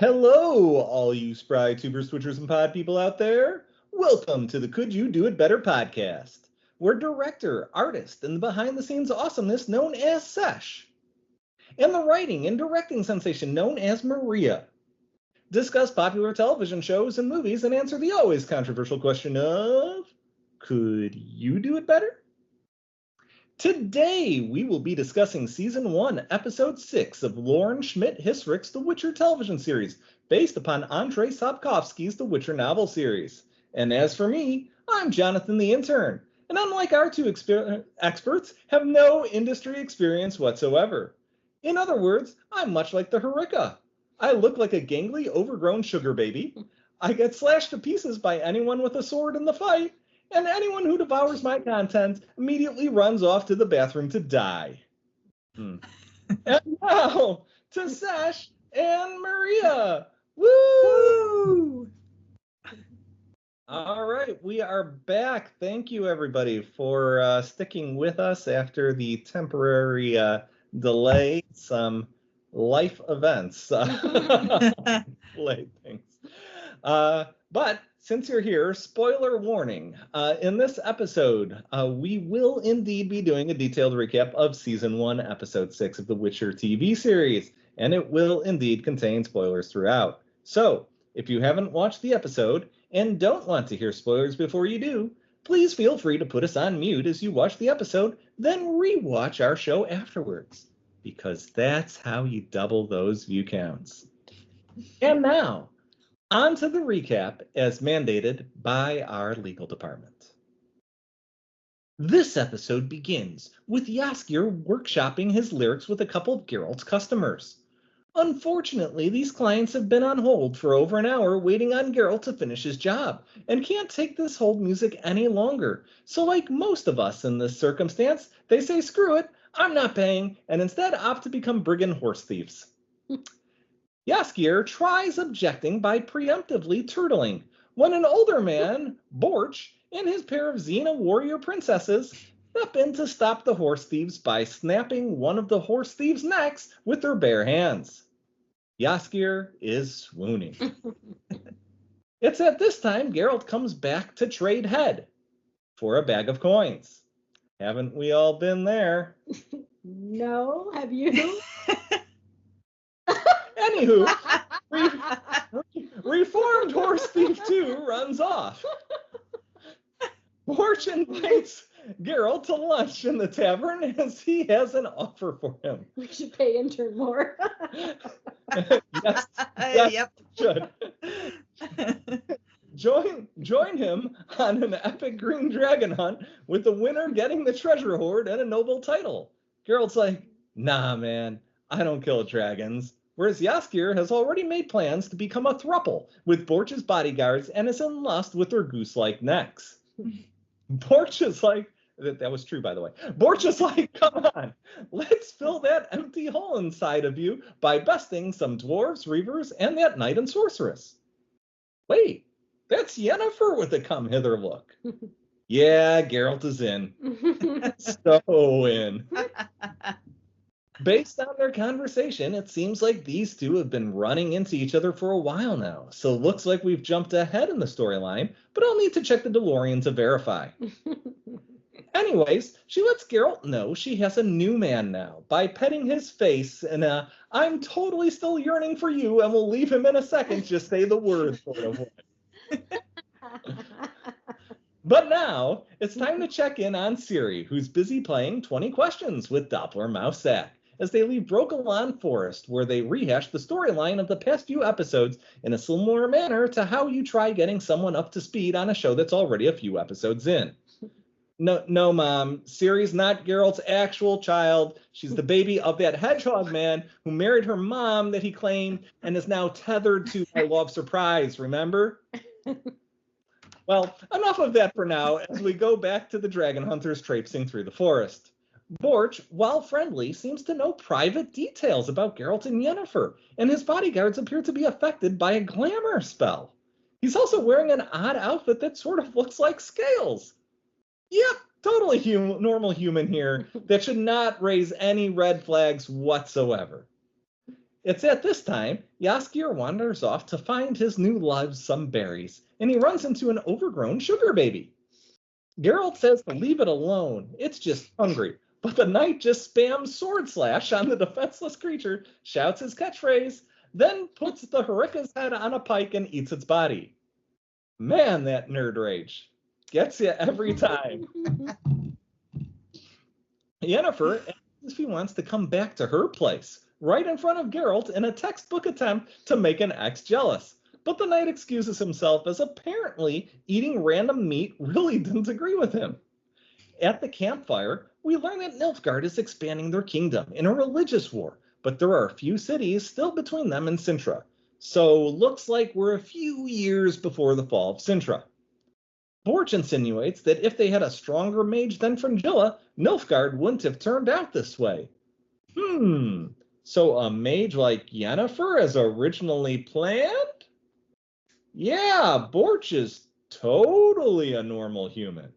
Hello, all you spry tubers, twitchers, and pod people out there. Welcome to the Could You Do It Better podcast, where director, artist, and the behind-the-scenes awesomeness known as Sesh, and the writing and directing sensation known as Maria discuss popular television shows and movies and answer the always controversial question of, could you do it better? Today, we will be discussing Season 1, Episode 6 of Lauren Schmidt Hissrich's The Witcher television series, based upon Andrzej Sapkowski's The Witcher novel series. And as for me, I'm Jonathan the Intern, and unlike our two experts, have no industry experience whatsoever. In other words, I'm much like the hirikka. I look like a gangly, overgrown sugar baby. I get slashed to pieces by anyone with a sword in the fight, and anyone who devours my content immediately runs off to the bathroom to die. And now, to Sesh and Maria. Woo! All right, we are back. Thank you, everybody, for sticking with us after the temporary delay. Some life events delayed things. But since you're here, spoiler warning. In this episode, we will indeed be doing a detailed recap of Season 1, Episode 6 of The Witcher TV series, and it will indeed contain spoilers throughout. So, if you haven't watched the episode and don't want to hear spoilers before you do, please feel free to put us on mute as you watch the episode, then rewatch our show afterwards, because that's how you double those view counts. And now, on to the recap as mandated by our legal department. This episode begins with Jaskier workshopping his lyrics with a couple of Geralt's customers. Unfortunately, these clients have been on hold for over an hour waiting on Geralt to finish his job and can't take this hold music any longer. So like most of us in this circumstance, they say, screw it, I'm not paying, and instead opt to become brigand horse thieves. Jaskier tries objecting by preemptively turtling when an older man, Borch, and his pair of Xena warrior princesses step in to stop the horse thieves by snapping one of the horse thieves' necks with their bare hands. Jaskier is swooning. It's at this time Geralt comes back to trade head for a bag of coins. Haven't we all been there? No, have you? Anywho, reformed horse thief 2 runs off. Borch invites Geralt to lunch in the tavern as he has an offer for him. We should pay intern more. Yes, Yep. should. Join him on an epic green dragon hunt with the winner getting the treasure hoard and a noble title. Geralt's like, nah, man, I don't kill dragons. Whereas Jaskier has already made plans to become a throuple with Borch's bodyguards and is in lust with their goose-like necks. Borch is like, that was true, by the way. Borch is like, come on, let's fill that empty hole inside of you by besting some dwarves, reavers, and that knight and sorceress. Wait, that's Yennefer with a come hither look. Yeah, Geralt is in. So in. Based on their conversation, it seems like these two have been running into each other for a while now. So it looks like we've jumped ahead in the storyline, but I'll need to check the DeLorean to verify. Anyways, she lets Geralt know she has a new man now by petting his face and I'm totally still yearning for you and we'll leave him in a second, just say the word sort of way. But now, it's time to check in on Ciri, who's busy playing 20 Questions with Doppler Mousesack, as they leave Brokilon Forest, where they rehash the storyline of the past few episodes in a similar manner to how you try getting someone up to speed on a show that's already a few episodes in. No, Mom, Ciri's not Geralt's actual child. She's the baby of that hedgehog man who married her mom that he claimed and is now tethered to I Love Surprise, remember? Well, enough of that for now as we go back to the dragon hunters traipsing through the forest. Borch, while friendly, seems to know private details about Geralt and Yennefer, and his bodyguards appear to be affected by a glamour spell. He's also wearing an odd outfit that sort of looks like scales. Yep, totally normal human here that should not raise any red flags whatsoever. It's at this time Jaskier wanders off to find his new love some berries, and he runs into an overgrown sugar baby. Geralt says to leave it alone, it's just hungry, but the knight just spams sword slash on the defenseless creature, shouts his catchphrase, then puts the hirikka's head on a pike and eats its body. Man, that nerd rage gets you every time. Yennefer asks if he wants to come back to her place, right in front of Geralt in a textbook attempt to make an ex jealous. But the knight excuses himself as apparently eating random meat really didn't agree with him. At the campfire, we learn that Nilfgaard is expanding their kingdom in a religious war, but there are a few cities still between them and Sintra. So looks like we're a few years before the fall of Sintra. Borch insinuates that if they had a stronger mage than Fringilla, Nilfgaard wouldn't have turned out this way. So a mage like Yennefer as originally planned? Yeah, Borch is totally a normal human.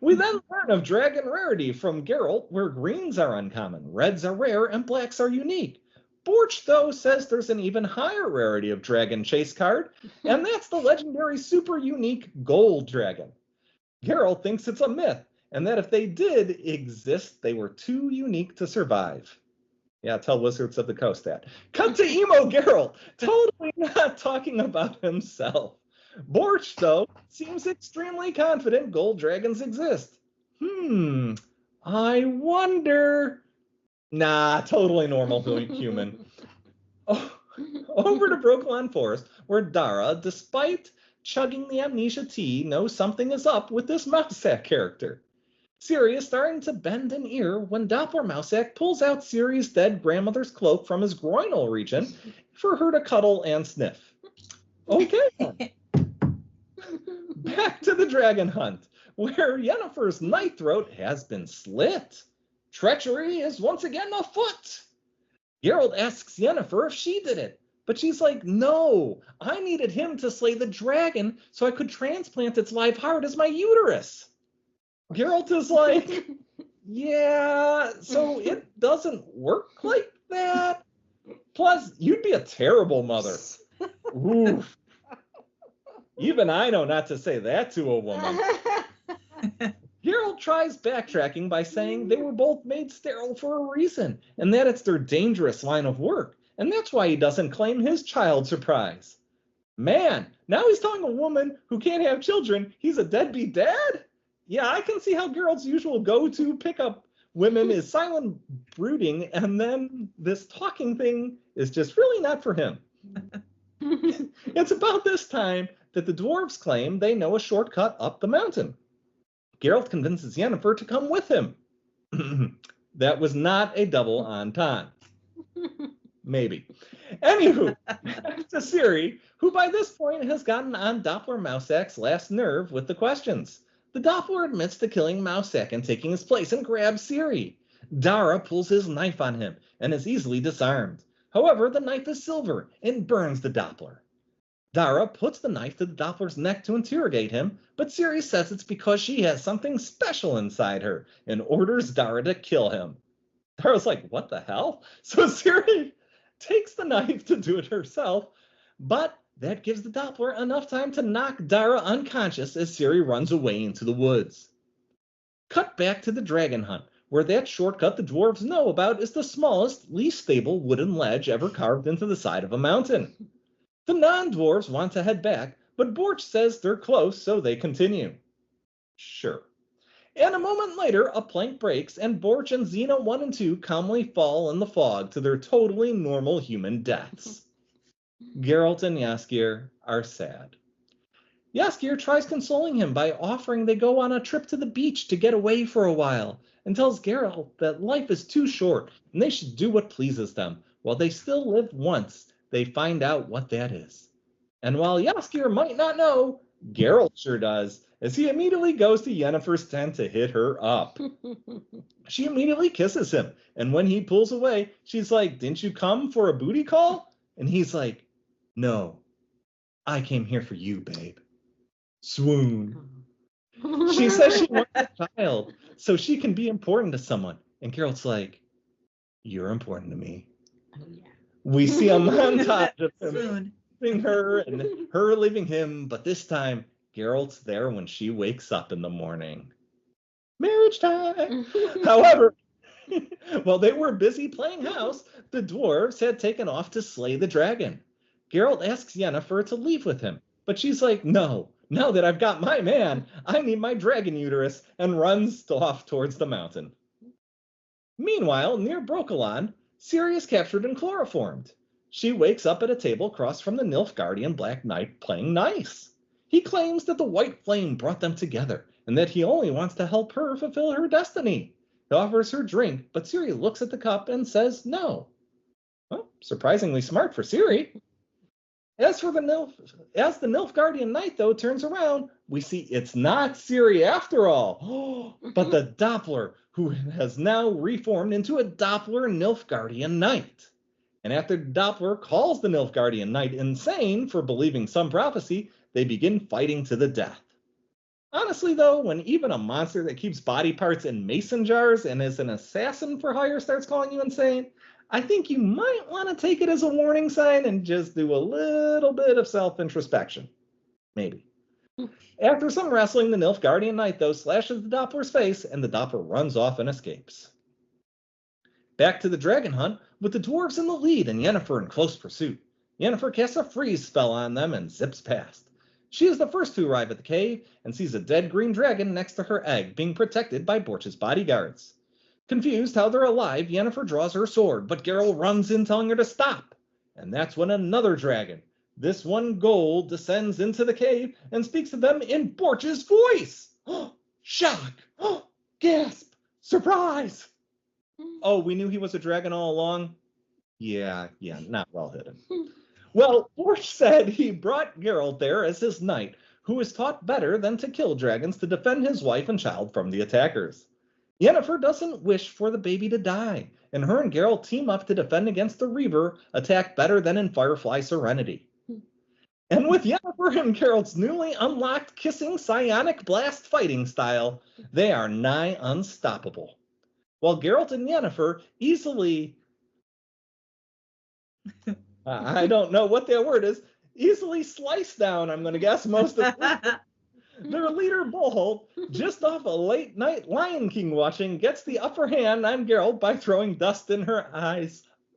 We then learn of dragon rarity from Geralt, where greens are uncommon, reds are rare, and blacks are unique. Borch, though, says there's an even higher rarity of dragon chase card, and that's the legendary super unique gold dragon. Geralt thinks it's a myth, and that if they did exist, they were too unique to survive. Yeah, tell Wizards of the Coast that. Cut to emo Geralt, totally not talking about himself. Borch, though, seems extremely confident gold dragons exist. I wonder... Nah, totally normal human. Over to Brooklyn Forest, where Dara, despite chugging the amnesia tea, knows something is up with this Mousesack character. Ciri is starting to bend an ear when Doppler Mousesack pulls out Ciri's dead grandmother's cloak from his groinal region for her to cuddle and sniff. Okay. Back to the dragon hunt, where Yennefer's knight throat has been slit. Treachery is once again afoot. Geralt asks Yennefer if she did it, but she's like, no, I needed him to slay the dragon so I could transplant its live heart as my uterus. Geralt is like, yeah, so it doesn't work like that. Plus, you'd be a terrible mother. Oof. Even I know not to say that to a woman. Geralt tries backtracking by saying they were both made sterile for a reason, and that it's their dangerous line of work, and that's why he doesn't claim his child surprise. Man, now he's telling a woman who can't have children he's a deadbeat dad? Yeah, I can see how Geralt's usual go-to pickup women is silent brooding, and then this talking thing is just really not for him. It's about this time that the dwarves claim they know a shortcut up the mountain. Geralt convinces Yennefer to come with him. That was not a double entendre. Maybe. Anywho, back to Ciri, who by this point has gotten on Doppler Mousesack's last nerve with the questions. The Doppler admits to killing Mousesack and taking his place and grabs Ciri. Dara pulls his knife on him and is easily disarmed. However, the knife is silver and burns the Doppler. Dara puts the knife to the Doppler's neck to interrogate him, but Ciri says it's because she has something special inside her and orders Dara to kill him. Dara's like, what the hell? So Ciri takes the knife to do it herself, but that gives the Doppler enough time to knock Dara unconscious as Ciri runs away into the woods. Cut back to the dragon hunt, where that shortcut the dwarves know about is the smallest, least stable wooden ledge ever carved into the side of a mountain. The non-dwarves want to head back, but Borch says they're close, so they continue. Sure. And a moment later, a plank breaks, and Borch and Xena 1 and 2 calmly fall in the fog to their totally normal human deaths. Geralt and Jaskier are sad. Jaskier tries consoling him by offering they go on a trip to the beach to get away for a while, and tells Geralt that life is too short and they should do what pleases them, while they still live once they find out what that is. And while Jaskier might not know, Geralt sure does, as he immediately goes to Yennefer's tent to hit her up. She immediately kisses him, and when he pulls away, she's like, didn't you come for a booty call? And he's like, no, I came here for you, babe. Swoon. She says she wants a child, so she can be important to someone. And Geralt's like, you're important to me. Oh, yeah. We see a montage of him Soon. leaving her and her leaving him, but this time Geralt's there when she wakes up in the morning. Marriage time! However, while they were busy playing house, the dwarves had taken off to slay the dragon. Geralt asks Yennefer to leave with him, but she's like, no, now that I've got my man, I need my dragon uterus, and runs off towards the mountain. Meanwhile, near Brokilon, Ciri is captured and chloroformed. She wakes up at a table across from the Nilfgaardian Black Knight playing nice. He claims that the White Flame brought them together, and that he only wants to help her fulfill her destiny. He offers her drink, but Ciri looks at the cup and says no. Well, surprisingly smart for Ciri. As the Nilfgaardian Knight, though, turns around, we see it's not Ciri after all, but the Doppler, who has now reformed into a Doppler Nilfgaardian Knight. And after Doppler calls the Nilfgaardian Knight insane for believing some prophecy, they begin fighting to the death. Honestly, though, when even a monster that keeps body parts in mason jars and is an assassin for hire starts calling you insane, I think you might want to take it as a warning sign and just do a little bit of self-introspection. Maybe. After some wrestling, the Nilfgaardian Knight, though, slashes the Doppler's face, and the Doppler runs off and escapes. Back to the dragon hunt, with the dwarves in the lead and Yennefer in close pursuit. Yennefer casts a freeze spell on them and zips past. She is the first to arrive at the cave and sees a dead green dragon next to her egg being protected by Borch's bodyguards. Confused how they're alive, Yennefer draws her sword, but Geralt runs in telling her to stop. And that's when another dragon, this one gold, descends into the cave and speaks to them in Borch's voice. Shock! Gasp! Surprise! Oh, we knew he was a dragon all along? Yeah, not well hidden. Well, Borch said he brought Geralt there as his knight, who is taught better than to kill dragons to defend his wife and child from the attackers. Yennefer doesn't wish for the baby to die, and her and Geralt team up to defend against the Reaver, attack better than in Firefly Serenity. And with Yennefer and Geralt's newly unlocked kissing psionic blast fighting style, they are nigh unstoppable. While Geralt and Yennefer easily... I don't know what that word is. Easily slice down, I'm going to guess, most of them. Their leader, Bolholt, just off a late night Lion King watching, gets the upper hand on Geralt by throwing dust in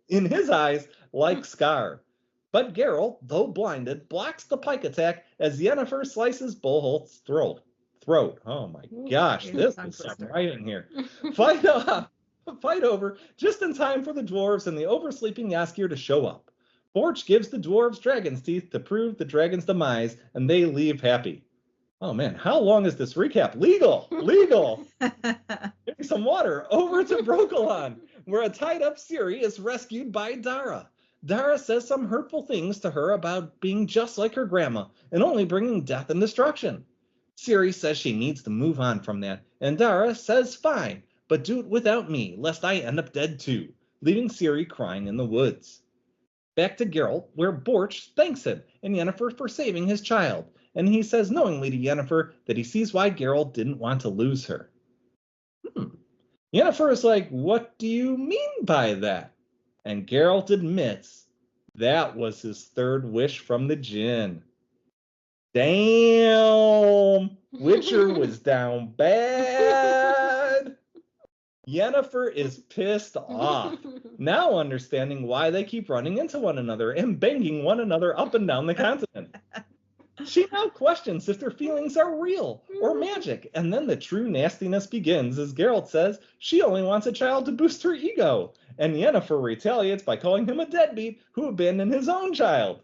his eyes, like Scar. But Geralt, though blinded, blocks the pike attack as Yennefer slices Bolholt's throat. Oh my gosh, this is some writing here. Fight over just in time for the dwarves and the oversleeping Jaskier to show up. Borch gives the dwarves dragon's teeth to prove the dragon's demise, and they leave happy. Oh man, how long is this recap? Legal! Give me some water. Over to Brokilon, where a tied-up Ciri is rescued by Dara. Dara says some hurtful things to her about being just like her grandma and only bringing death and destruction. Ciri says she needs to move on from that, and Dara says fine, but do it without me, lest I end up dead too, leaving Ciri crying in the woods. Back to Geralt, where Borch thanks him and Yennefer for saving his child, and he says knowingly to Yennefer that he sees why Geralt didn't want to lose her. Yennefer is like, what do you mean by that? And Geralt admits that was his third wish from the djinn. Damn! Witcher was down bad. Yennefer is pissed off, now understanding why they keep running into one another and banging one another up and down the continent. She now questions if their feelings are real or magic, and then the true nastiness begins as Geralt says she only wants a child to boost her ego, and Yennefer retaliates by calling him a deadbeat who abandoned his own child.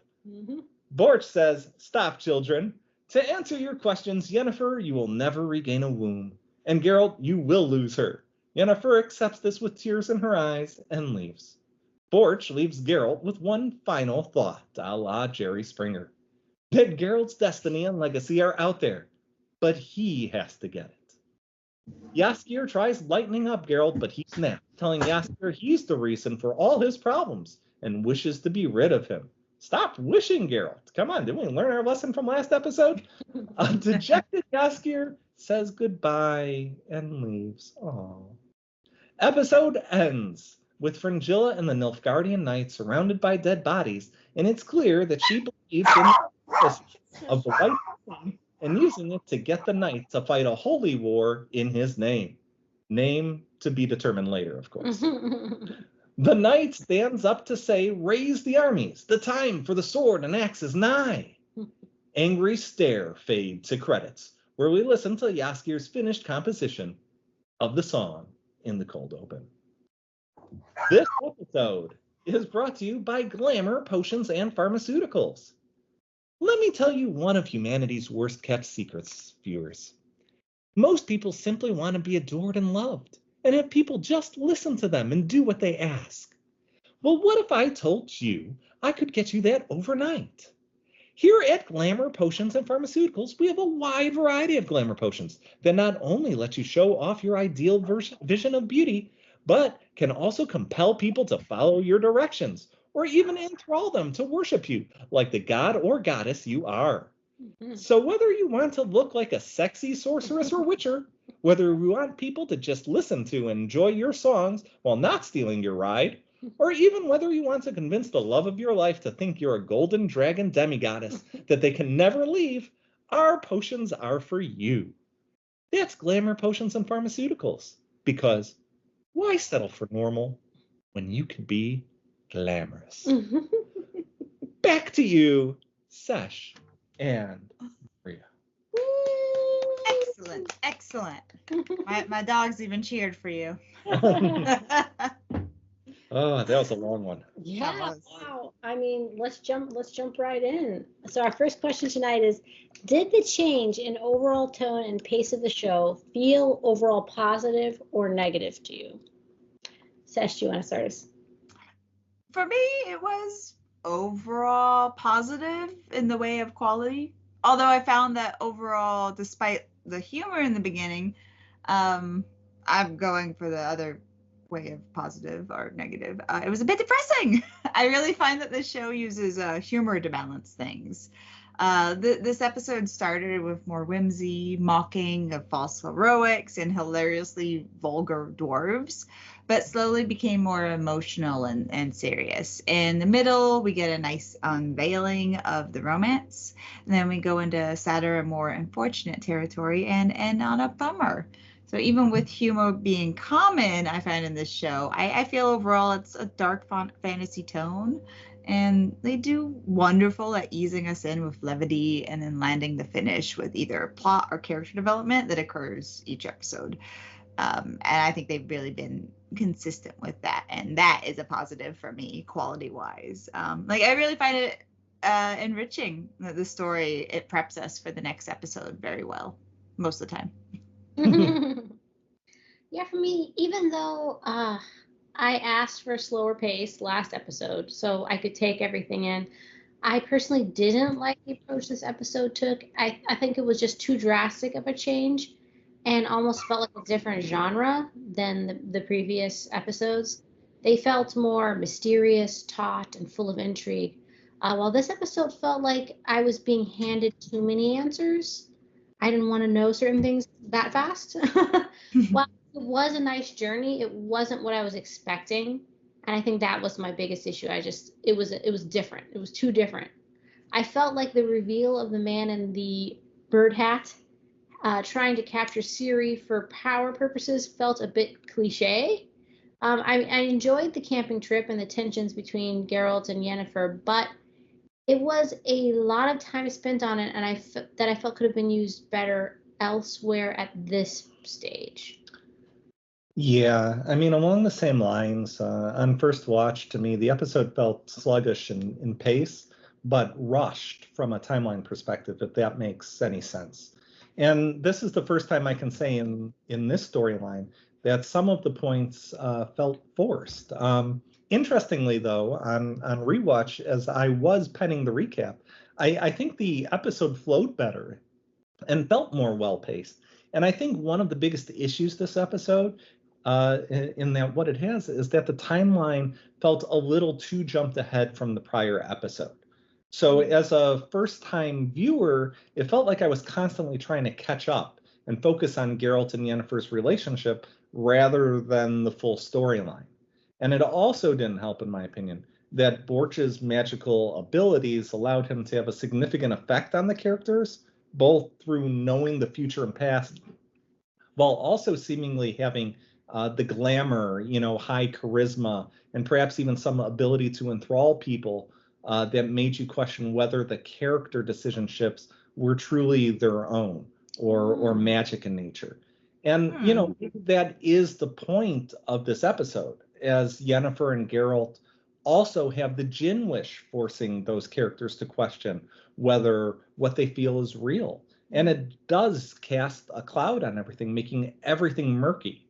Borch says, stop, children. To answer your questions, Yennefer, you will never regain a womb, and Geralt, you will lose her. Yennefer accepts this with tears in her eyes and leaves. Borch leaves Geralt with one final thought, a la Jerry Springer. That Geralt's destiny and legacy are out there, but he has to get it. Jaskier tries lightening up Geralt, but he snaps, telling Jaskier he's the reason for all his problems and wishes to be rid of him. Stop wishing, Geralt. Come on, didn't we learn our lesson from last episode? A dejected Jaskier says goodbye and leaves. Aww. Episode ends. with Fringilla and the Nilfgaardian knight surrounded by dead bodies, and it's clear that she believes in the purpose of the White Queen and using it to get the knight to fight a holy war in his name. Name to be determined later, of course. The knight stands up to say, "Raise the armies. The time for the sword and axe is nigh." Angry stare fade to credits, where we listen to Jaskir's finished composition of the song in the cold open. This episode is brought to you by Glamour Potions and Pharmaceuticals. Let me tell you one of humanity's worst kept secrets, viewers. Most people simply want to be adored and loved, and have people just listen to them and do what they ask. Well, what if I told you I could get you that overnight? Here at Glamour Potions and Pharmaceuticals, we have a wide variety of glamour potions that not only let you show off your ideal vision of beauty, but can also compel people to follow your directions or even enthrall them to worship you like the god or goddess you are. So whether you want to look like a sexy sorceress or witcher, whether you want people to just listen to and enjoy your songs while not stealing your ride, or even whether you want to convince the love of your life to think you're a golden dragon demigoddess that they can never leave, our potions are for you. That's Glamour Potions and Pharmaceuticals. Because why settle for normal when you could be glamorous? Back to you, Sesh and Maria. Excellent, excellent. My dogs even cheered for you. Oh, that was a long one. Yeah, wow. I mean, let's jump right in. So our first question tonight is, did the change in overall tone and pace of the show feel overall positive or negative to you? Sesh, do you want to start us? For me, it was overall positive in the way of quality. Although I found that overall, despite the humor in the beginning, I'm going for the other way of positive or negative. It was a bit depressing. I really find that the show uses humor to balance things. This episode started with more whimsy, mocking of false heroics, and hilariously vulgar dwarves, but slowly became more emotional and serious. In the middle, we get a nice unveiling of the romance, and then we go into sadder and more unfortunate territory and end on a bummer. So even with humor being common, I find in this show, I feel overall it's a dark fantasy tone, and they do wonderful at easing us in with levity and then landing the finish with either plot or character development that occurs each episode. And I think they've really been consistent with that, and that is a positive for me, quality-wise. I really find it enriching that the story, it preps us for the next episode very well, most of the time. Yeah, for me, even though I asked for a slower pace last episode so I could take everything in, I personally didn't like the approach this episode took. I think it was just too drastic of a change and almost felt like a different genre than the previous episodes. They felt more mysterious, taut, and full of intrigue. While this episode felt like I was being handed too many answers. I didn't want to know certain things that fast. While it was a nice journey, it wasn't what I was expecting. And I think that was my biggest issue. It was different. It was too different. I felt like the reveal of the man in the bird hat trying to capture Siri for power purposes felt a bit cliche. I enjoyed the camping trip and the tensions between Geralt and Yennefer, but it was a lot of time spent on it, and I felt could have been used better elsewhere at this stage. Yeah, I mean, along the same lines, on first watch, to me, the episode felt sluggish in pace, but rushed from a timeline perspective, if that makes any sense. And this is the first time I can say in this storyline that some of the points felt forced. Interestingly, though, on rewatch, as I was penning the recap, I think the episode flowed better and felt more well-paced. And I think one of the biggest issues this episode, in that what it has, is that the timeline felt a little too jumped ahead from the prior episode. So as a first-time viewer, it felt like I was constantly trying to catch up and focus on Geralt and Yennefer's relationship rather than the full storyline. And it also didn't help, in my opinion, that Borch's magical abilities allowed him to have a significant effect on the characters, both through knowing the future and past, while also seemingly having the glamour, high charisma, and perhaps even some ability to enthrall people that made you question whether the character decision-ships were truly their own or magic in nature. And, that is the point of this episode, as Yennefer and Geralt also have the Djinn wish forcing those characters to question whether what they feel is real. And it does cast a cloud on everything, making everything murky.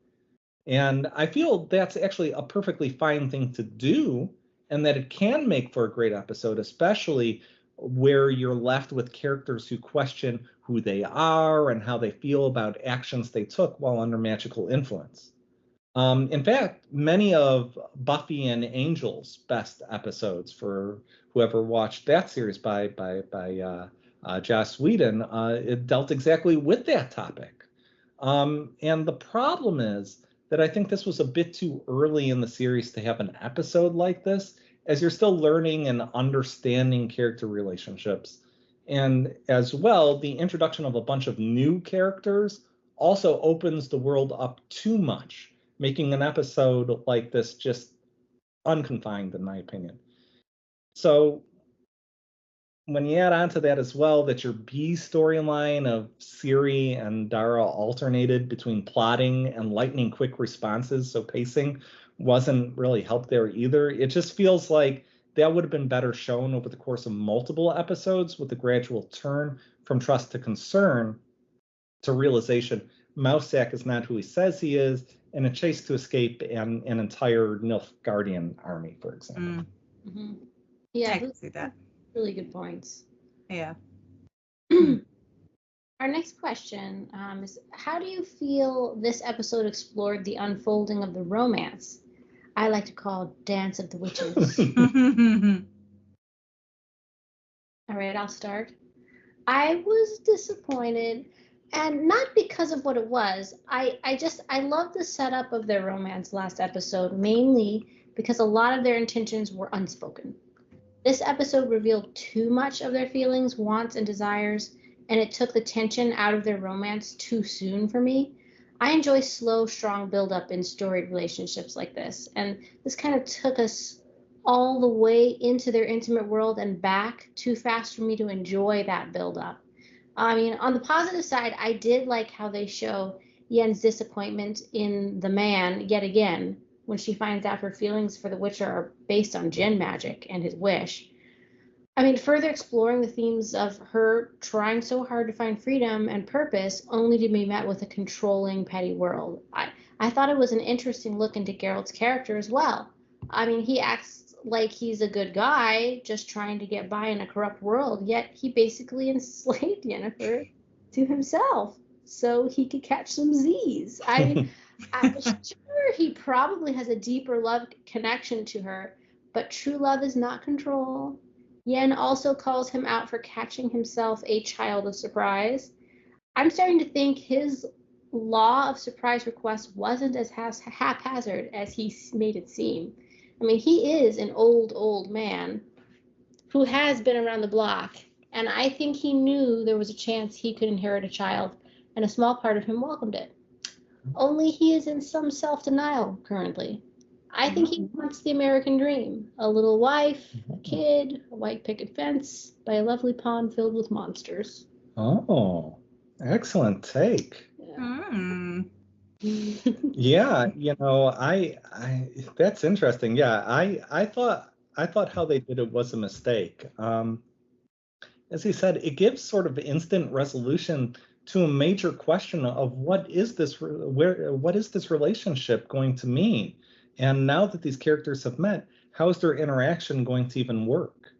And I feel that's actually a perfectly fine thing to do, and that it can make for a great episode, especially where you're left with characters who question who they are and how they feel about actions they took while under magical influence. In fact, many of Buffy and Angel's best episodes, for whoever watched that series by Joss Whedon, it dealt exactly with that topic. And the problem is that I think this was a bit too early in the series to have an episode like this, as you're still learning and understanding character relationships. And as well, the introduction of a bunch of new characters also opens the world up too much, making an episode like this just unconfined, in my opinion. So when you add on to that as well that your B storyline of Ciri and Dara alternated between plotting and lightning quick responses, so pacing wasn't really helped there either. It just feels like that would have been better shown over the course of multiple episodes, with a gradual turn from trust to concern to realization Mousesack is not who he says he is, and a chase to escape an entire Nilfgaardian army, for example. Mm-hmm. Yeah, I can see that. Really good points. Yeah. Our next question is, how do you feel this episode explored the unfolding of the romance I like to call Dance of the Witches? All right, I'll start. I was disappointed, and not because of what it was. I love the setup of their romance last episode, mainly because a lot of their intentions were unspoken. This episode revealed too much of their feelings, wants, and desires, and it took the tension out of their romance too soon for me. I enjoy slow, strong build-up in storied relationships like this, and this kind of took us all the way into their intimate world and back too fast for me to enjoy that build-up. I mean, on the positive side, I did like how they show Yen's disappointment in the man yet again, when she finds out her feelings for the Witcher are based on Djinn magic and his wish. I mean, further exploring the themes of her trying so hard to find freedom and purpose only to be met with a controlling, petty world. I thought it was an interesting look into Geralt's character as well. I mean, he acts like he's a good guy, just trying to get by in a corrupt world, yet he basically enslaved Yennefer to himself so he could catch some Z's. I mean, I'm sure he probably has a deeper love connection to her, but true love is not control. Yen also calls him out for catching himself a child of surprise. I'm starting to think his law of surprise requests wasn't as haphazard as he made it seem. I mean, he is an old man who has been around the block, and I think he knew there was a chance he could inherit a child, and a small part of him welcomed it. Only he is in some self-denial currently. I think he wants the American dream. A little wife, a kid, a white picket fence, by a lovely pond filled with monsters. Oh, excellent take. Yeah, I that's interesting. Yeah, I thought how they did it was a mistake. As he said, it gives sort of instant resolution to a major question of what is this relationship going to mean? And now that these characters have met, how is their interaction going to even work?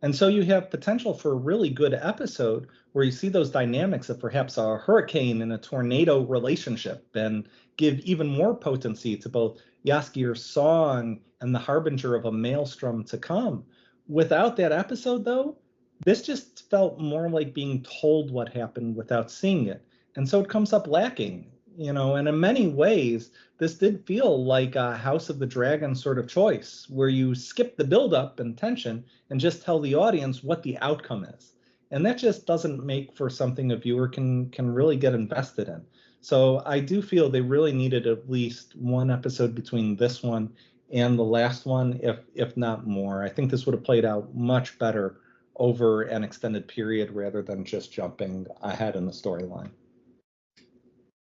And so you have potential for a really good episode where you see those dynamics of perhaps a hurricane and a tornado relationship, and give even more potency to both Jaskir's song and the harbinger of a maelstrom to come. Without that episode, though, this just felt more like being told what happened without seeing it. And so it comes up lacking. And in many ways, this did feel like a House of the Dragon sort of choice, where you skip the buildup and tension and just tell the audience what the outcome is. And that just doesn't make for something a viewer can really get invested in. So I do feel they really needed at least one episode between this one and the last one, if not more. I think this would have played out much better over an extended period rather than just jumping ahead in the storyline.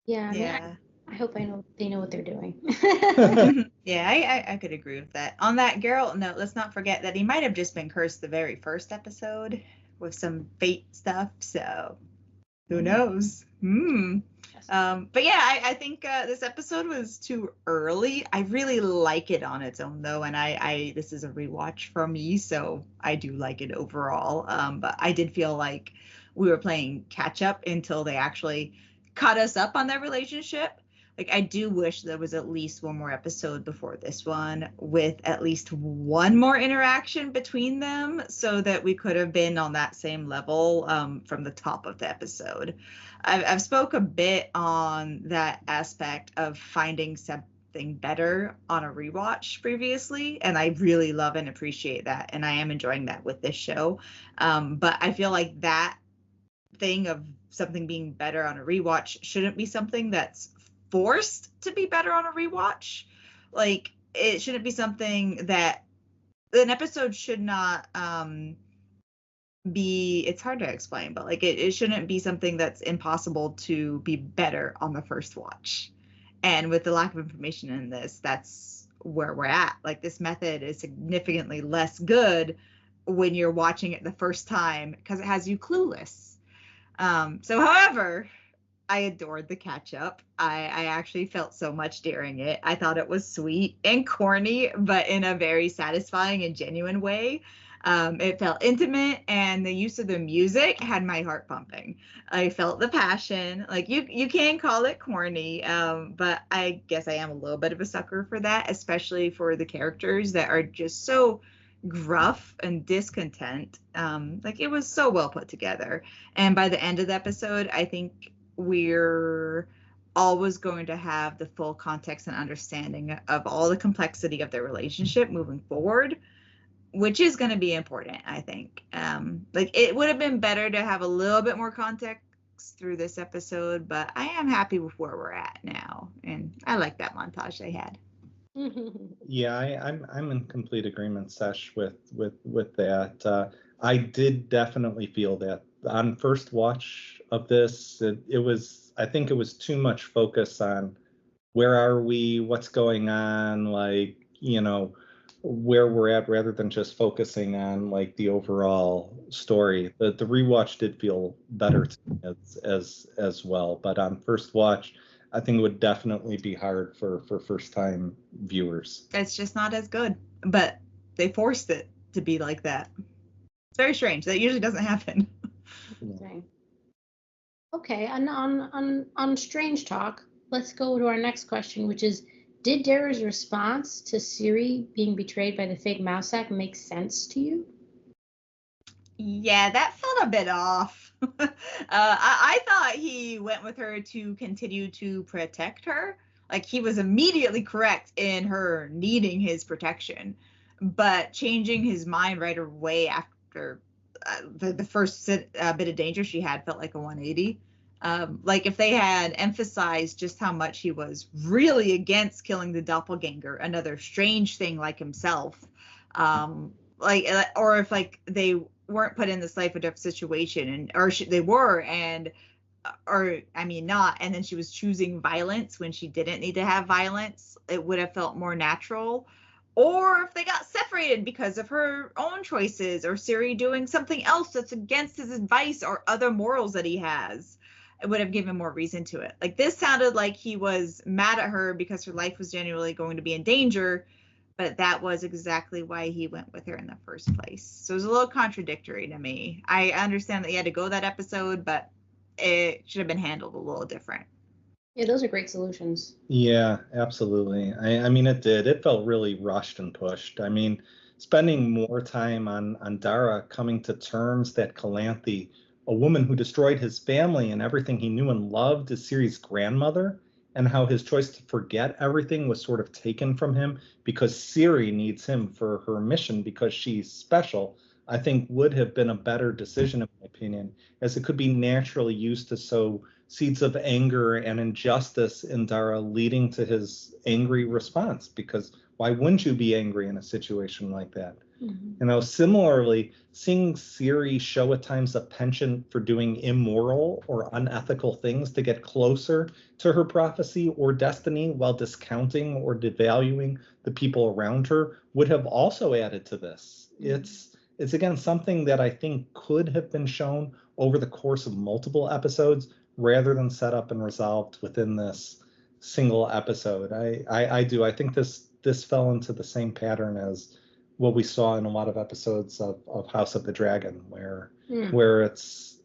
Yeah, I mean, Yeah. I hope they know what they're doing. Yeah, I could agree with that. On that Geralt note, let's not forget that he might have just been cursed the very first episode with some fate stuff. So who knows? But yeah, I think this episode was too early. I really like it on its own though, and I this is a rewatch for me, so I do like it overall. But I did feel like we were playing catch up until they actually caught us up on their relationship. Like, I do wish there was at least one more episode before this one with at least one more interaction between them so that we could have been on that same level from the top of the episode. I've spoke a bit on that aspect of finding something better on a rewatch previously, and I really love and appreciate that, and I am enjoying that with this show. But I feel like that thing of something being better on a rewatch shouldn't be something that's forced to be better on a rewatch. Like, it shouldn't be something that an episode should not be, it's hard to explain, but like it shouldn't be something that's impossible to be better on the first watch. And with the lack of information in this, that's where we're at. Like, this method is significantly less good when you're watching it the first time because it has you clueless. However, I adored the catch up. I actually felt so much during it. I thought it was sweet and corny, but in a very satisfying and genuine way. It felt intimate, and the use of the music had my heart pumping. I felt the passion. Like, you can call it corny, but I guess I am a little bit of a sucker for that, especially for the characters that are just so gruff and discontent. Like, it was so well put together. And by the end of the episode, I think we're always going to have the full context and understanding of all the complexity of their relationship moving forward, which is going to be important, I think. Like, it would have been better to have a little bit more context through this episode, but I am happy with where we're at now, and I like that montage they had. Yeah, I'm in complete agreement, Sesh, with that. I did definitely feel that on first watch of this, I think it was too much focus on where are we, what's going on, like, where we're at, rather than just focusing on like the overall story. The rewatch did feel better to me as well, but on first watch, I think it would definitely be hard for first time viewers. It's just not as good, but they forced it to be like that. It's very strange. That usually doesn't happen. Okay, on strange talk, let's go to our next question, which is, did Dara's response to Ciri being betrayed by the fake mouse sack make sense to you? Yeah, that felt a bit off. I thought he went with her to continue to protect her. Like, he was immediately correct in her needing his protection, but changing his mind right away after the first bit of danger she had felt like a 180. Like, if they had emphasized just how much he was really against killing the doppelganger, another strange thing like himself, or if like they weren't put in this life or death situation, they were, and not, and then she was choosing violence when she didn't need to have violence, it would have felt more natural. Or if they got separated because of her own choices, or Ciri doing something else that's against his advice or other morals that he has, it would have given more reason to it. Like, this sounded like he was mad at her because her life was genuinely going to be in danger, but that was exactly why he went with her in the first place. So it was a little contradictory to me. I understand that he had to go that episode, but it should have been handled a little different. Yeah, those are great solutions. Yeah, absolutely. I mean, it did. It felt really rushed and pushed. I mean, spending more time on Dara coming to terms that Calanthe, a woman who destroyed his family and everything he knew and loved, is Ciri's grandmother, and how his choice to forget everything was sort of taken from him because Siri needs him for her mission because she's special, I think would have been a better decision, in my opinion, as it could be naturally used to sow seeds of anger and injustice in Dara, leading to his angry response. Because why wouldn't you be angry in a situation like that? Mm-hmm. Similarly, seeing Siri show at times a penchant for doing immoral or unethical things to get closer to her prophecy or destiny while discounting or devaluing the people around her would have also added to this. It's again something that I think could have been shown over the course of multiple episodes rather than set up and resolved within this single episode. I think this fell into the same pattern as what we saw in a lot of episodes of House of the Dragon, where it's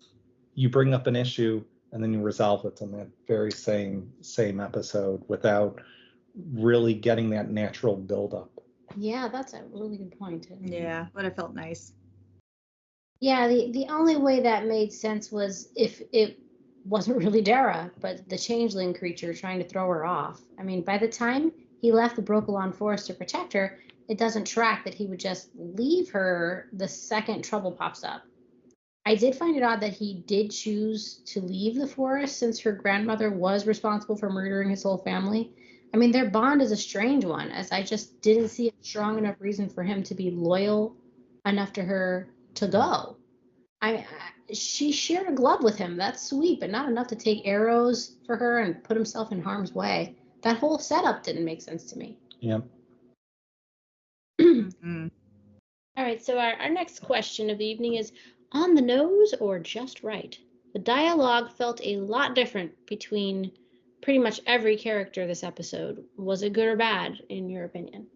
you bring up an issue and then you resolve it in that very same episode without really getting that natural buildup. Yeah, that's a really good point. Yeah, but it felt nice. Yeah, the only way that made sense was if it wasn't really Dara, but the changeling creature trying to throw her off. I mean, by the time he left the Brokilon forest to protect her, it doesn't track that he would just leave her the second trouble pops up. I did find it odd that he did choose to leave the forest since her grandmother was responsible for murdering his whole family. I mean, their bond is a strange one, as I just didn't see a strong enough reason for him to be loyal enough to her to go. She shared a glove with him. That's sweet, but not enough to take arrows for her and put himself in harm's way. That whole setup didn't make sense to me. Yeah. Mm-hmm. All right, so our next question of the evening is on the nose or just right? The dialogue felt a lot different between pretty much every character this episode. Was it good or bad, in your opinion?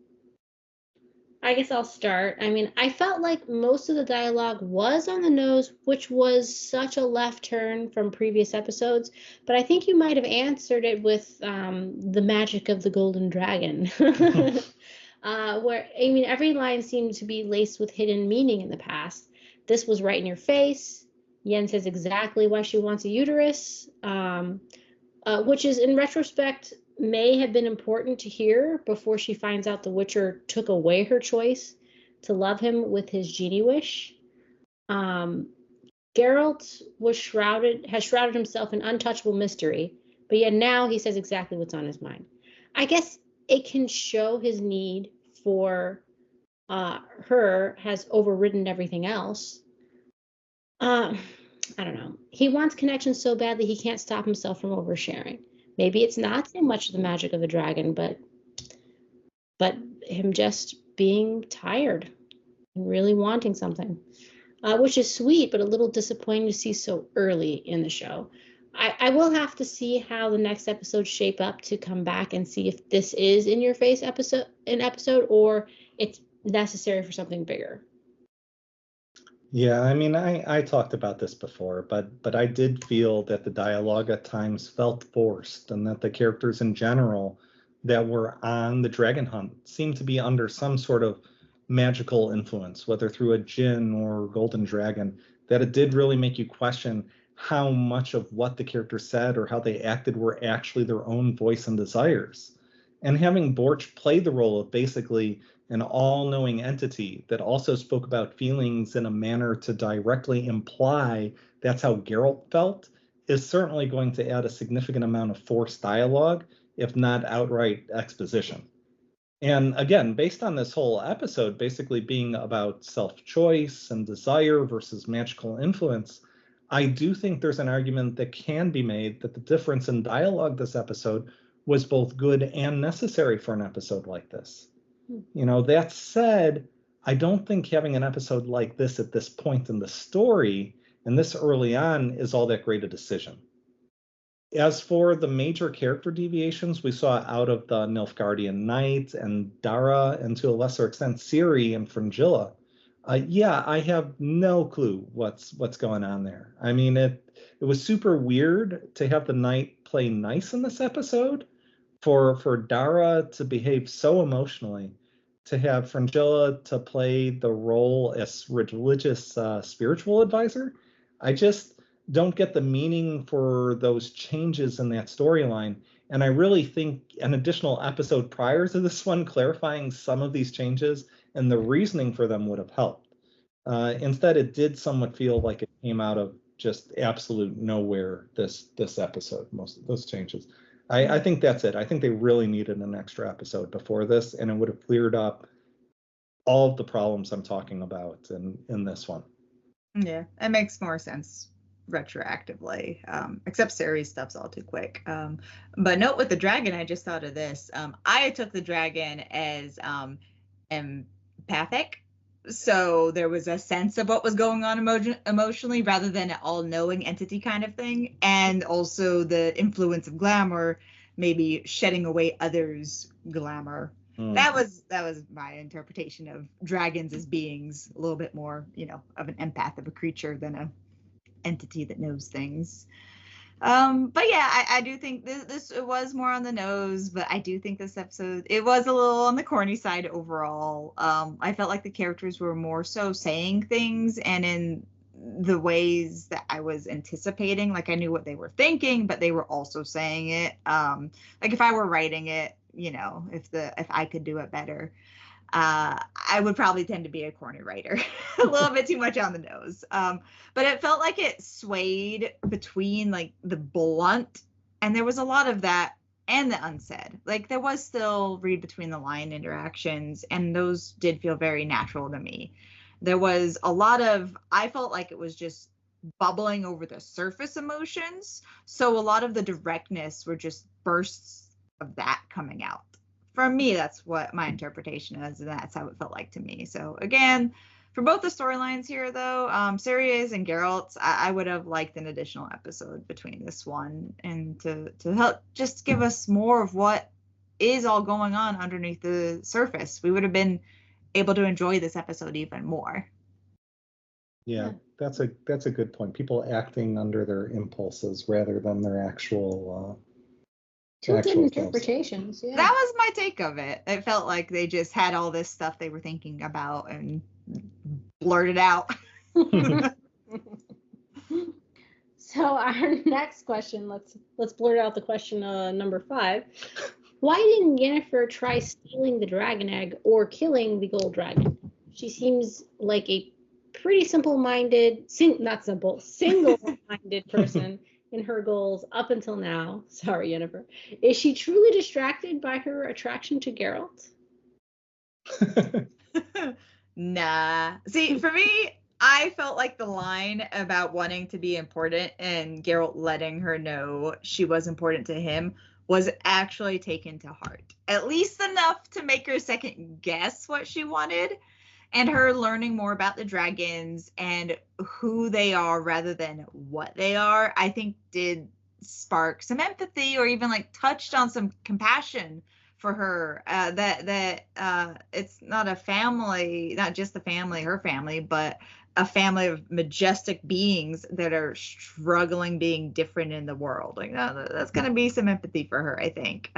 I guess I'll start. I mean, I felt like most of the dialogue was on the nose, which was such a left turn from previous episodes, but I think you might have answered it with the magic of the golden dragon. Where, I mean, every line seemed to be laced with hidden meaning in the past. This was right in your face. Yen says exactly why she wants a uterus, which is, in retrospect, may have been important to hear before she finds out the Witcher took away her choice to love him with his genie wish. Geralt has shrouded himself in untouchable mystery, but yet now he says exactly what's on his mind. I guess it can show his need for her has overridden everything else. I don't know. He wants connection so badly he can't stop himself from oversharing. Maybe it's not so much the magic of the dragon, but him just being tired and really wanting something, which is sweet, but a little disappointing to see so early in the show. I will have to see how the next episode shape up to come back and see if this is in your face episode or it's necessary for something bigger. Yeah, I mean, I talked about this before, but I did feel that the dialogue at times felt forced and that the characters in general that were on the dragon hunt seemed to be under some sort of magical influence, whether through a djinn or golden dragon, that it did really make you question how much of what the characters said or how they acted were actually their own voice and desires. And having Borch play the role of basically an all-knowing entity that also spoke about feelings in a manner to directly imply that's how Geralt felt is certainly going to add a significant amount of forced dialogue, if not outright exposition. And again, based on this whole episode basically being about self-choice and desire versus magical influence, I do think there's an argument that can be made that the difference in dialogue this episode was both good and necessary for an episode like this. That said, I don't think having an episode like this at this point in the story and this early on is all that great a decision. As for the major character deviations we saw out of the Nilfgaardian Knight and Dara, and to a lesser extent Ciri and Fringilla, I have no clue what's going on there. I mean, it was super weird to have the Knight play nice in this episode, for Dara to behave so emotionally, to have Fringilla to play the role as religious spiritual advisor. I just don't get the meaning for those changes in that storyline. And I really think an additional episode prior to this one clarifying some of these changes and the reasoning for them would have helped. Instead, it did somewhat feel like it came out of just absolute nowhere this episode, most of those changes. I think that's it. I think they really needed an extra episode before this, and it would have cleared up all of the problems I'm talking about in this one. Yeah, it makes more sense retroactively, except Sari's stuff's all too quick. But note with the dragon, I just thought of this. I took the dragon as empathic. So there was a sense of what was going on emotionally rather than an all-knowing entity kind of thing. And also the influence of glamour, maybe shedding away others' glamour. That was my interpretation of dragons as beings, a little bit more, of an empath of a creature than a entity that knows things. But yeah, I do think this it was more on the nose, but I do think this episode, it was a little on the corny side overall. I felt like the characters were more so saying things and in the ways that I was anticipating. Like I knew what they were thinking, but they were also saying it. Like if I were writing it, if I could do it better, I would probably tend to be a corny writer, a little bit too much on the nose. But it felt like it swayed between like the blunt, and there was a lot of that, and the unsaid. Like there was still read between the line interactions, and those did feel very natural to me. There was a lot of, I felt like it was just bubbling over the surface emotions. So a lot of the directness were just bursts of that coming out. For me, that's what my interpretation is, and that's how it felt like to me. So again, for both the storylines here, though, Sirius and Geralt, I would have liked an additional episode between this one, and to help just give us more of what is all going on underneath the surface. We would have been able to enjoy this episode even more. Yeah, that's a good point. People acting under their impulses rather than their actual. Two good interpretations. Yeah. That was my take of it. It felt like they just had all this stuff they were thinking about and blurted out. So our next question, let's blurt out the question number 5. Why didn't Yennefer try stealing the dragon egg or killing the gold dragon? She seems like a pretty single-minded person in her goals up until now. Sorry, Yennefer. Is she truly distracted by her attraction to Geralt? Nah. See, for me, I felt like the line about wanting to be important and Geralt letting her know she was important to him was actually taken to heart. At least enough to make her second guess what she wanted. And her learning more about the dragons and who they are rather than what they are, I think did spark some empathy or even like touched on some compassion for her. That it's not a family, not just the family, her family, but a family of majestic beings that are struggling being different in the world. Like that's going to be some empathy for her, I think.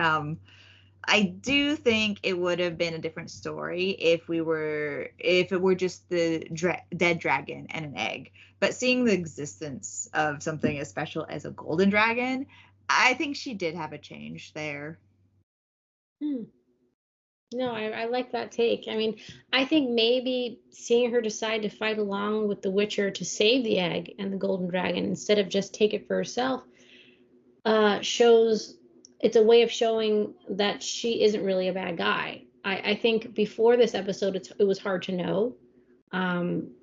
I do think it would have been a different story if it were just the dead dragon and an egg. But seeing the existence of something as special as a golden dragon, I think she did have a change there. No, I like that take. I mean, I think maybe seeing her decide to fight along with the Witcher to save the egg and the golden dragon instead of just take it for herself shows. It's a way of showing that she isn't really a bad guy. I think before this episode, it was hard to know.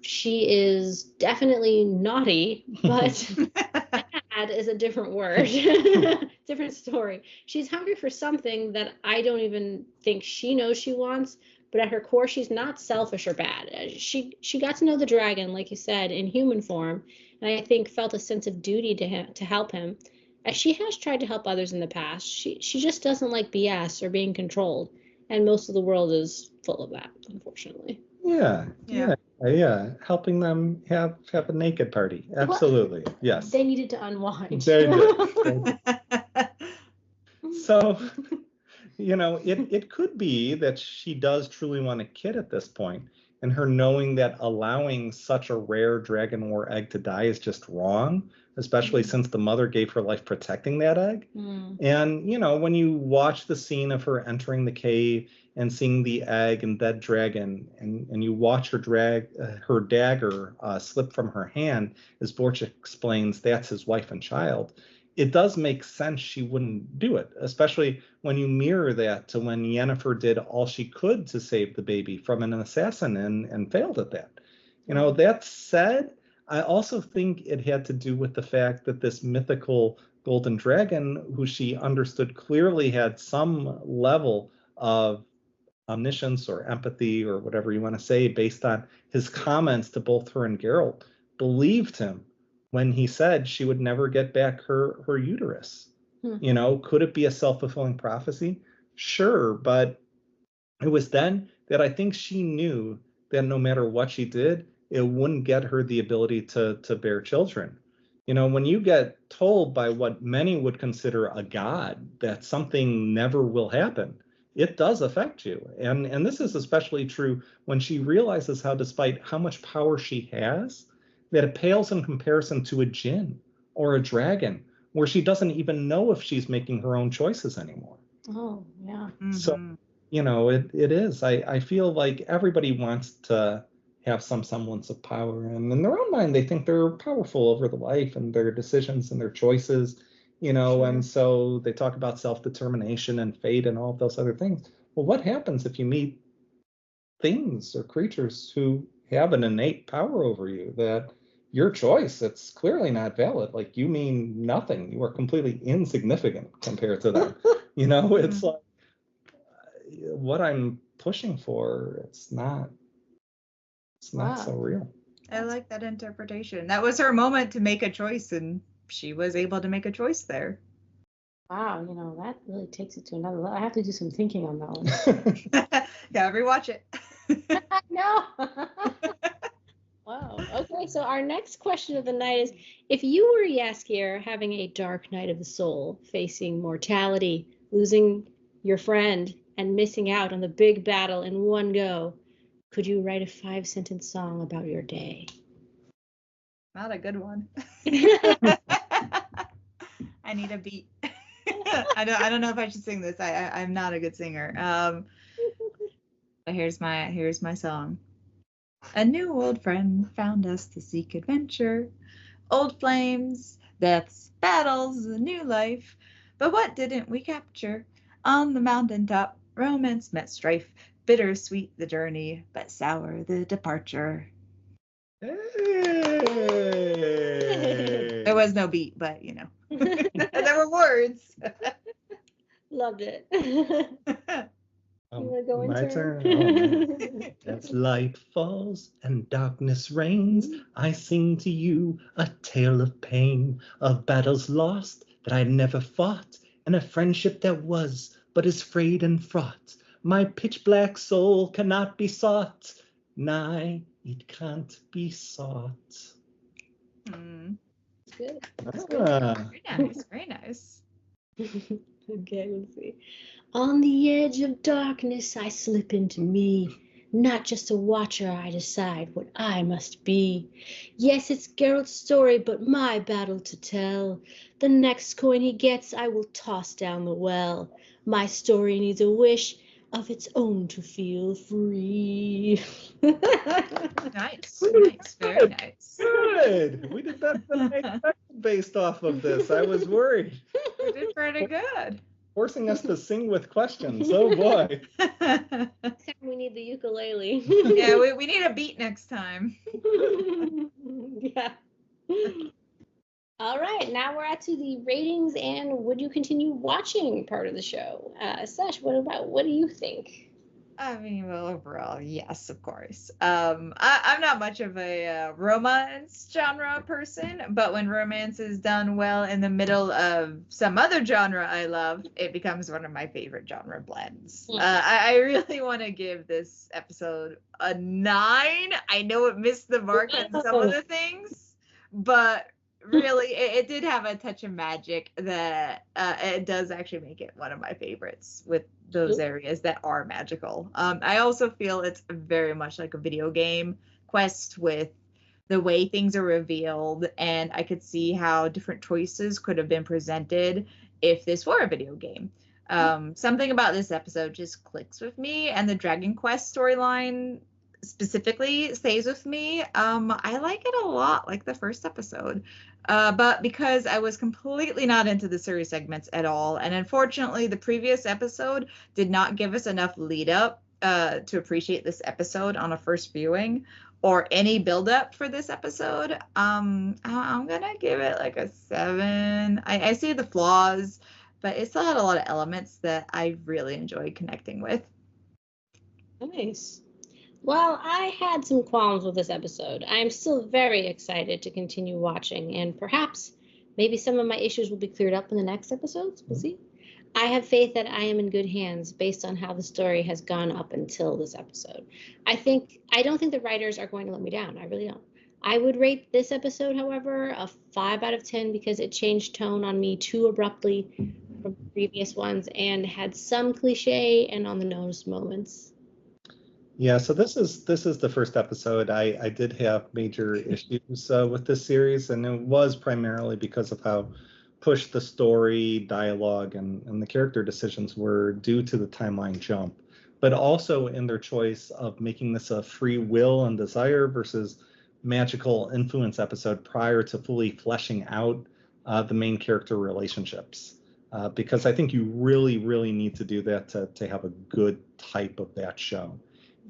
She is definitely naughty, but bad is a different word, different story. She's hungry for something that I don't even think she knows she wants, but at her core, she's not selfish or bad. She got to know the dragon, like you said, in human form, and I think felt a sense of duty to him, to help him. She has tried to help others in the past. She just doesn't like BS or being controlled, and most of the world is full of that, unfortunately. Yeah. Helping them have a naked party. Absolutely. Well, yes. They needed to unwind. They did. So, it could be that she does truly want a kid at this point, and her knowing that allowing such a rare dragon war egg to die is just wrong, especially since the mother gave her life protecting that egg. And, you know, when you watch the scene of her entering the cave and seeing the egg and dead dragon, and you watch her dagger slip from her hand, as Borch explains that's his wife and child, it does make sense she wouldn't do it, especially when you mirror that to when Yennefer did all she could to save the baby from an assassin and failed at that. You know, that said, I also think it had to do with the fact that this mythical golden dragon, who she understood clearly had some level of omniscience or empathy or whatever you want to say, based on his comments to both her and Geralt, believed him when he said she would never get back her uterus. You know, could it be a self-fulfilling prophecy? Sure, but it was then that I think she knew that no matter what she did, it wouldn't get her the ability to bear children. You know, when you get told by what many would consider a god that something never will happen, it does affect you. And this is especially true when she realizes how, despite how much power she has, that it pales in comparison to a djinn or a dragon, where she doesn't even know if she's making her own choices anymore. Oh, yeah. So, you know, it is. I feel like everybody wants to have some semblance of power, and in their own mind, they think they're powerful over the life and their decisions and their choices, you know, and so they talk about self-determination and fate and all of those other things. Well, what happens if you meet things or creatures who have an innate power over you that your choice, it's clearly not valid? Like, you mean nothing. You are completely insignificant compared to them. You know, it's like what I'm pushing for, it's not so real. I like that interpretation. That was her moment to make a choice, and she was able to make a choice there. Wow, you know, that really takes it to another level. I have to do some thinking on that one. Yeah, rewatch it. I know. Wow. Okay, so our next question of the night is, if you were Jaskier having a dark night of the soul, facing mortality, losing your friend, and missing out on the big battle in one go, could you write a 5-sentence song about your day? Not a good one. I need a beat. I don't know if I should sing this. I'm not a good singer. But here's my song. A new old friend found us to seek adventure. Old flames, deaths, battles, a new life. But what didn't we capture? On the mountaintop, romance met strife. Bittersweet the journey, but sour the departure. Hey. There was no beat, but you know. There were words. Loved it. My turn. As light falls and darkness reigns, I sing to you a tale of pain, of battles lost that I never fought, and a friendship that was but is frayed and fraught. My pitch black soul cannot be sought, nigh it can't be sought. Good. Very nice, very nice. Okay, let's see. On the edge of darkness, I slip into me. Not just a watcher, I decide what I must be. Yes, it's Geralt's story, but my battle to tell. The next coin he gets, I will toss down the well. My story needs a wish of its own to feel free. Nice, nice, very nice. Good. We did better than I expected based off of this. I was worried. You did pretty good. Forcing us to sing with questions. Oh boy. We need the ukulele. Yeah, we need a beat next time. Yeah. All right, now we're at to the ratings and would you continue watching part of the show. Sesh, what do you think? I mean, well, overall, yes, of course. I'm not much of a romance genre person, but when romance is done well in the middle of some other genre I love, it becomes one of my favorite genre blends. I really want to give this episode a 9. I know it missed the mark on some of the things, but really, it did have a touch of magic that it does actually make it one of my favorites with those areas that are magical. I also feel it's very much like a video game quest with the way things are revealed, and I could see how different choices could have been presented if this were a video game. Something about this episode just clicks with me, and the Dragon Quest storyline specifically stays with me. I like it a lot, like the first episode. But because I was completely not into the series segments at all, and unfortunately the previous episode did not give us enough lead up to appreciate this episode on a first viewing, or any build up for this episode, I'm gonna give it like a 7. I see the flaws, but it still had a lot of elements that I really enjoyed connecting with. Nice. Well, I had some qualms with this episode. I'm still very excited to continue watching, and perhaps maybe some of my issues will be cleared up in the next episodes. We'll see. I have faith that I am in good hands based on how the story has gone up until this episode. I don't think the writers are going to let me down. I really don't. I would rate this episode, however, a 5 out of 10 because it changed tone on me too abruptly from the previous ones and had some cliche and on the nose moments. Yeah, so this is the first episode. I did have major issues with this series, and it was primarily because of how pushed the story, dialogue, and the character decisions were due to the timeline jump, but also in their choice of making this a free will and desire versus magical influence episode prior to fully fleshing out the main character relationships. Because I think you really, really need to do that to have a good type of that show.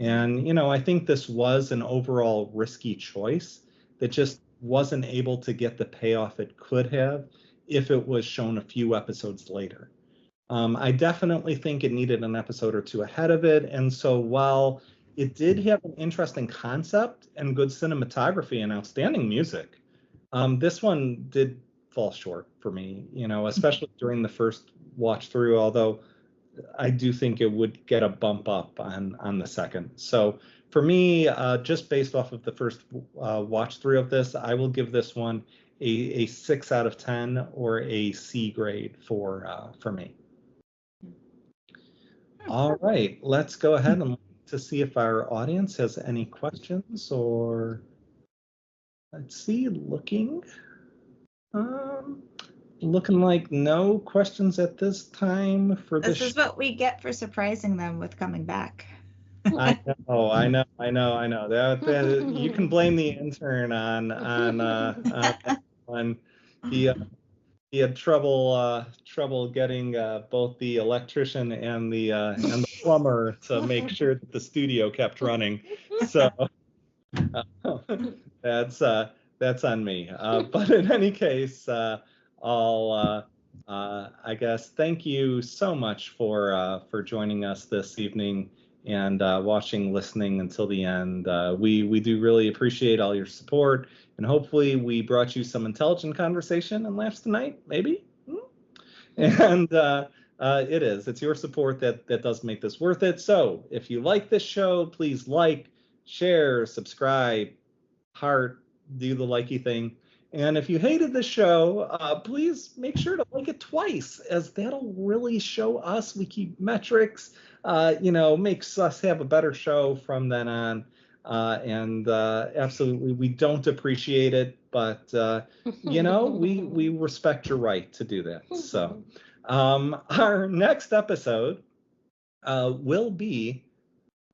And, you know, I think this was an overall risky choice that just wasn't able to get the payoff it could have if it was shown a few episodes later. I definitely think it needed an episode or two ahead of it. And so while it did have an interesting concept and good cinematography and outstanding music, this one did fall short for me, you know, especially during the first watch through, although I do think it would get a bump up on the second. So for me, just based off of the first watch through of this, I will give this one a 6 out of 10 or a C grade for me. All right, let's go ahead and look to see if our audience has any questions, or let's see, looking like no questions at this time for this. This is what we get for surprising them with coming back. I know. That you can blame the intern on that one. He had trouble getting both the electrician and the plumber to make sure that the studio kept running. So that's on me. But in any case, I guess thank you so much for joining us this evening and watching, listening until the end. We do really appreciate all your support, and hopefully we brought you some intelligent conversation and laughs tonight, maybe. And it's your support that does make this worth it. So if you like this show, please like, share, subscribe, heart, do the likey thing. And if you hated the show, please make sure to like it twice, as that'll really show us. We keep metrics, makes us have a better show from then on. Absolutely, we don't appreciate it, but we respect your right to do that. So our next episode will be,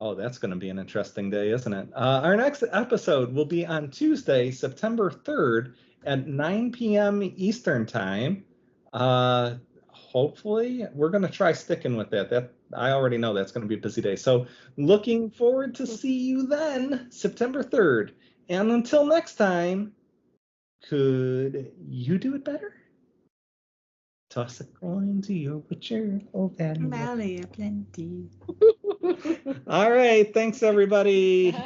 oh, that's going to be an interesting day, isn't it? Our next episode will be on Tuesday, September 3rd at 9 p.m. Eastern Time. Hopefully, we're going to try sticking with that. I already know that's going to be a busy day. So looking forward to see you then, September 3rd. And until next time, could you do it better? Toss a coin to your butcher. Oh, Valley of plenty. All right. Thanks, everybody.